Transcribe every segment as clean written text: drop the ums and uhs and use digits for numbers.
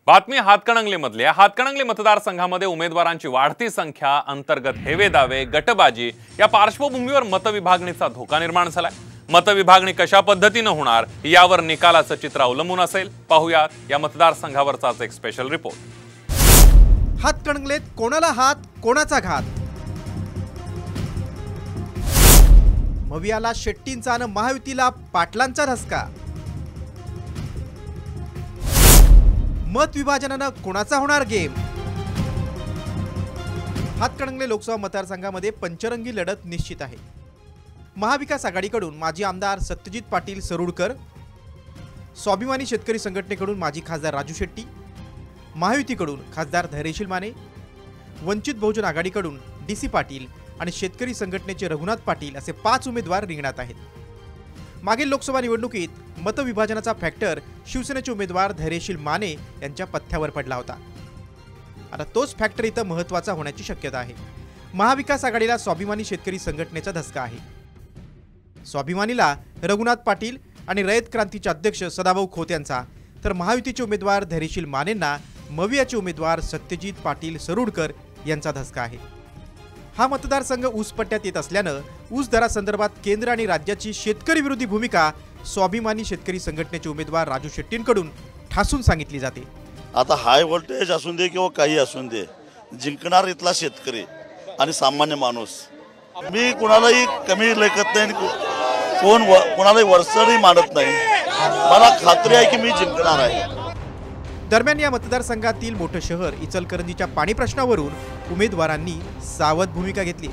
बातमी हातकणंगलेमधल्या हातकणंगले मतदारसंघामध्ये उमेदवारांची वाढती संख्या, अंतर्गत हेवे दावे, गटबाजी या पार्श्वभूमीवर मतविभागणीचा धोका निर्माण झालाय। मतविभागणी कशा पद्धतीने होणार यावर निकालाचं चित्र अवलंबून असेल। पाहूयात या मतदारसंघावरचा एक स्पेशल रिपोर्ट। हातकणंगलेत कोणाला हात कोणाचा घात। मवियाला शेट्टींचा आणि महायुतीला पाटलांचा धसका। मत विभाजनानं कोणाचा होणार गेम। हातकणंगले लोकसभा मतदारसंघामध्ये पंचरंगी लढत निश्चित आहे। महाविकास आघाडीकडून माजी आमदार सत्यजित पाटील सरुडकर, स्वाभिमानी शेतकरी संघटनेकडून माजी खासदार राजू शेट्टी, महायुतीकडून खासदार धैर्यशील माने, वंचित बहुजन आघाडीकडून डीसी पाटील आणि शेतकरी संघटनेचे रघुनाथ पाटील असे 5 उमेदवार रिंगणात आहेत। मागील लोकसभा निवडणुकीत मतविभाजनाचा फॅक्टर शिवसेनेचे उमेदवार धैर्यशील माने यांच्या पथ्यावर पडला होता। आता तोच फॅक्टर इथं महत्त्वाचा होण्याची शक्यता आहे। महाविकास आघाडीला स्वाभिमानी शेतकरी संघटनेचा धसका आहे। स्वाभिमानीला रघुनाथ पाटील आणि रयत क्रांतीचे अध्यक्ष सदाभाऊ खोत यांचा, तर महायुतीचे उमेदवार धैर्यशील मानेंना मवियाचे उमेदवार सत्यजित पाटील सरुडकर यांचा धसका आहे। हा मतदारसंघ ऊसपट्ट्यात येत असल्यानं ऊस दरासंदर्भात केंद्र आणि राज्याची शेतकरी विरोधी भूमिका स्वाभिमानी शेतकरी संघटनेचे उमेदवार राजू शेट्टींकडून ठासून सांगितली जाते। आता हाय व्होल्टेज असून दे किंवा काही असून दे, जिंकणार इथला शेतकरी आणि सामान्य माणूस। मी कुणालाही कमी लेखत नाही, कोणालाही वरचढही मानत नाही। मला खात्री आहे की मी जिंकणार आहे। दरम्यान या मतदारसंघातील मोठं शहर इचलकरंजीच्या पाणी प्रश्नावरून उमेदवारांनी सावध भूमिका घेतली।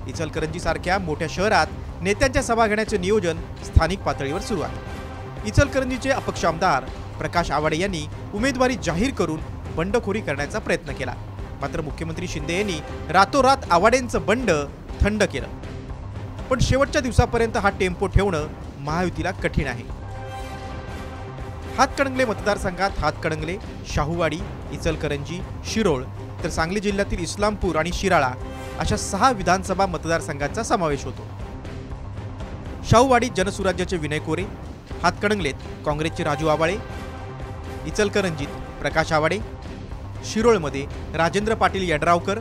इचलकरंजी सारख्या मोठ्या शहरात नेत्यांच्या सभा घेण्याचे नियोजन स्थानिक पातळीवर सुरू आहे। इचलकरंजीचे अपक्ष आमदार प्रकाश आवाडे यांनी उमेदवारी जाहीर करून बंडखोरी करण्याचा प्रयत्न केला, मात्र मुख्यमंत्री शिंदे यांनी रातोरात आवाडेंचं बंड थंड केलं। पण शेवटच्या दिवसापर्यंत हा टेम्पो ठेवणं महायुतीला कठीण आहे। हातकणंगले मतदारसंघात हातकणंगले, शाहूवाडी, इचलकरंजी, शिरोळ, तर सांगली जिल्ह्यातील इस्लामपूर आणि शिराळा अशा 6 विधानसभा मतदारसंघांचा समावेश होतो। शाहूवाडीत जनसुराज्याचे विनय कोरे, हातकणंगलेत काँग्रेसचे राजू आवाळे, इचलकरंजीत प्रकाश आवाडे, शिरोळमध्ये राजेंद्र पाटील यड्रावकर,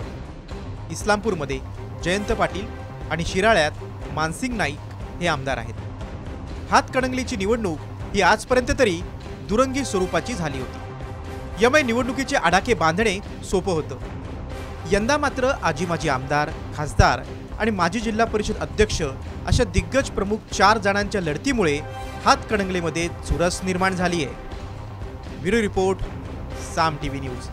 इस्लामपूरमध्ये जयंत पाटील आणि शिराळ्यात मानसिंग नाईक हे आमदार आहेत। हातकणंगलेची निवडणूक ही आजपर्यंत तरी दुरंगी स्वरूपाची झाली होती। यामुळे निवडणुकीचे आडाखे बांधणे सोपं होतं। यंदा मात्र आजी माजी आमदार, खासदार आणि माजी जिल्हा परिषद अध्यक्ष अशा दिग्गज प्रमुख 4 जणांच्या लढतीमुळे हातकणंगलेमध्ये चुरस निर्माण झाली आहे। ब्युरो रिपोर्ट, साम टीव्ही न्यूज।